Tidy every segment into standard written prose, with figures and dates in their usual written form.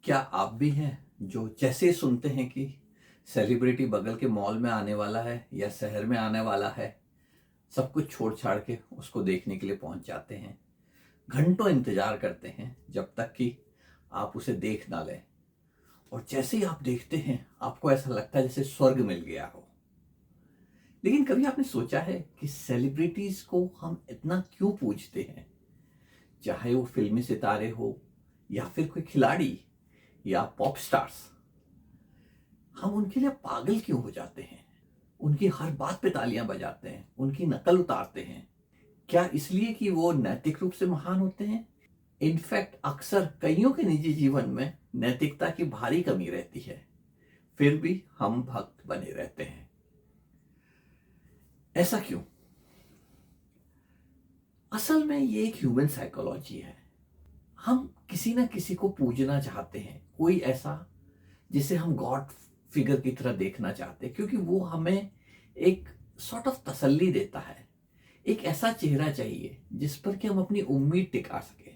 क्या आप भी हैं जो जैसे ही सुनते हैं कि सेलिब्रिटी बगल के मॉल में आने वाला है या शहर में आने वाला है, सब कुछ छोड़ छाड़ के उसको देखने के लिए पहुंच जाते हैं। घंटों इंतजार करते हैं जब तक कि आप उसे देख ना लें, और जैसे ही आप देखते हैं आपको ऐसा लगता है जैसे स्वर्ग मिल गया हो। लेकिन कभी आपने सोचा है कि सेलिब्रिटीज को हम इतना क्यों पूजते हैं? चाहे वो फिल्मी सितारे हो या फिर कोई खिलाड़ी या पॉप स्टार्स, हम उनके लिए पागल क्यों हो जाते हैं? उनकी हर बात पे तालियां बजाते हैं, उनकी नकल उतारते हैं। क्या इसलिए कि वो नैतिक रूप से महान होते हैं? इनफैक्ट अक्सर कईयों के निजी जीवन में नैतिकता की भारी कमी रहती है, फिर भी हम भक्त बने रहते हैं। ऐसा क्यों? असल में ये एक ह्यूमन साइकोलॉजी है। हम किसी ना किसी को पूजना चाहते हैं, कोई ऐसा जिसे हम गॉड फिगर की तरह देखना चाहते हैं, क्योंकि वो हमें एक सॉर्ट ऑफ तसल्ली देता है। एक ऐसा चेहरा चाहिए जिस पर कि हम अपनी उम्मीद टिका सके।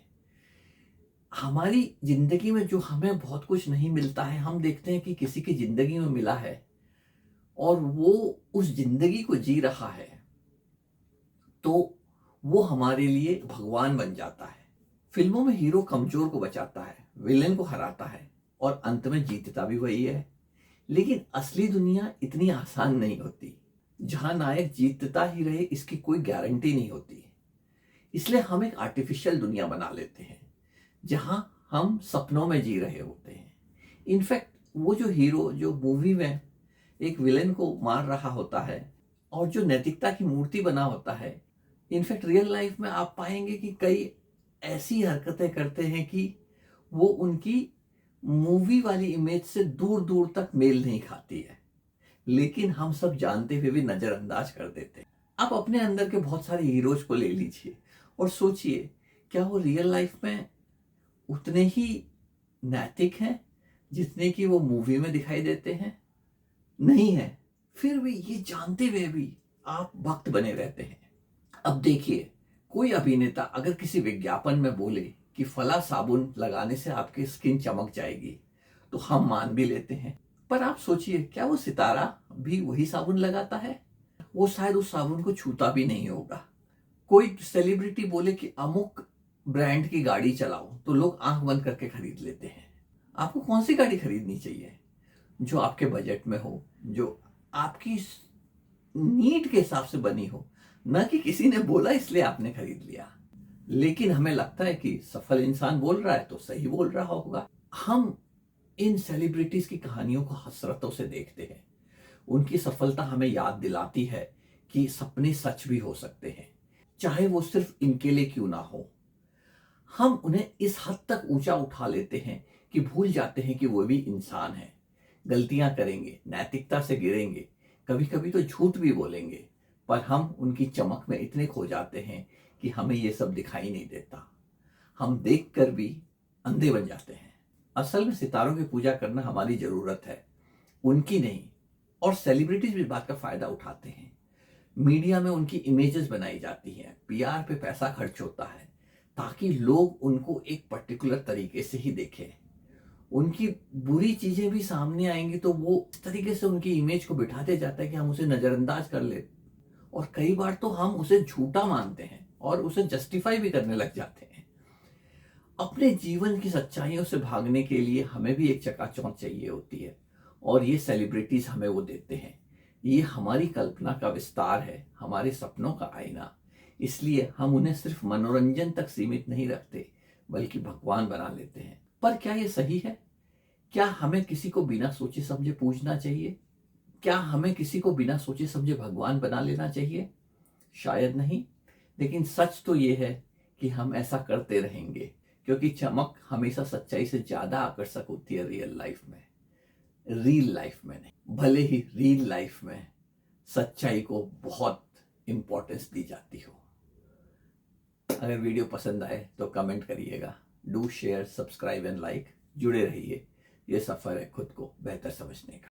हमारी जिंदगी में जो हमें बहुत कुछ नहीं मिलता है, हम देखते हैं कि किसी की जिंदगी में मिला है और वो उस जिंदगी को जी रहा है, तो वो हमारे लिए भगवान बन जाता है। फिल्मों में हीरो कमजोर को बचाता है, विलेन को हराता है और अंत में जीतता भी वही है। लेकिन असली दुनिया इतनी आसान नहीं होती। जहां नायक जीतता ही रहे इसकी कोई गारंटी नहीं होती। इसलिए हम एक आर्टिफिशियल दुनिया बना लेते हैं जहां हम सपनों में जी रहे होते हैं। इनफैक्ट वो जो हीरो जो मूवी में एक विलेन को मार रहा होता है और जो नैतिकता की मूर्ति बना होता है, इनफैक्ट रियल लाइफ में आप पाएंगे कि कई ऐसी हरकतें करते हैं कि वो उनकी मूवी वाली इमेज से दूर दूर तक मेल नहीं खाती है, लेकिन हम सब जानते हुए भी नजरअंदाज कर देते हैं। आप अपने अंदर के बहुत सारे हीरोज को ले लीजिए और सोचिए, क्या वो रियल लाइफ में उतने ही नैतिक हैं जितने कि वो मूवी में दिखाई देते हैं? नहीं है। फिर भी ये जानते हुए भी आप भक्त बने रहते हैं। अब देखिए, कोई अभिनेता अगर किसी विज्ञापन में बोले कि फला साबुन लगाने से आपकी स्किन चमक जाएगी, तो हम मान भी लेते हैं। पर आप सोचिए, क्या वो सितारा भी वही साबुन लगाता है? वो शायद उस साबुन को छूता भी नहीं होगा। कोई सेलिब्रिटी बोले कि अमुक ब्रांड की गाड़ी चलाओ, तो लोग आंख बंद करके खरीद लेते हैं। आपको कौन सी गाड़ी खरीदनी चाहिए? जो आपके बजट में हो, जो आपकी नीड के हिसाब से बनी हो, न कि किसी ने बोला इसलिए आपने खरीद लिया। लेकिन हमें लगता है कि सफल इंसान बोल रहा है तो सही बोल रहा होगा। हम इन सेलिब्रिटीज की कहानियों को हसरतों से देखते हैं। उनकी सफलता हमें याद दिलाती है कि सपने सच भी हो सकते हैं, चाहे वो सिर्फ इनके लिए क्यों ना हो। हम उन्हें इस हद तक ऊंचा उठा लेते हैं कि भूल जाते हैं कि वो भी इंसान है, गलतियां करेंगे, नैतिकता से गिरेंगे, कभी कभी तो झूठ भी बोलेंगे। पर हम उनकी चमक में इतने खो जाते हैं कि हमें ये सब दिखाई नहीं देता। हम देखकर भी अंधे बन जाते हैं। असल में सितारों की पूजा करना हमारी जरूरत है, उनकी नहीं। और सेलिब्रिटीज भी इस बात का फायदा उठाते हैं। मीडिया में उनकी इमेजेस बनाई जाती हैं, पीआर पे पैसा खर्च होता है ताकि लोग उनको एक पर्टिकुलर तरीके से ही देखें। उनकी बुरी चीजें भी सामने आएंगी तो वो इस तरीके से उनकी इमेज को बिठाते जाता है कि हम उसे नजरअंदाज कर ले, और कई बार तो हम उसे झूठा मानते हैं और उसे जस्टिफाई भी करने लग जाते हैं। अपने जीवन की सच्चाइयों से भागने के लिए हमें भी एक चकाचौंध चाहिए होती है, और ये सेलिब्रिटीज हमें वो देते हैं। ये हमारी कल्पना का विस्तार है, हमारे सपनों का आईना। इसलिए हम उन्हें सिर्फ मनोरंजन तक सीमित नहीं रखते, बल्कि भगवान बना लेते हैं। पर क्या ये सही है? क्या हमें किसी को बिना सोचे समझे पूजना चाहिए? क्या हमें किसी को बिना सोचे समझे भगवान बना लेना चाहिए? शायद नहीं। लेकिन सच तो ये है कि हम ऐसा करते रहेंगे, क्योंकि चमक हमेशा सच्चाई से ज्यादा आकर्षक होती है रियल लाइफ में नहीं। भले ही रियल लाइफ में सच्चाई को बहुत इंपॉर्टेंस दी जाती हो। अगर वीडियो पसंद आए तो कमेंट करिएगा। Do share, subscribe and like. जुड़े रहिए। ये सफर है खुद को बेहतर समझने का।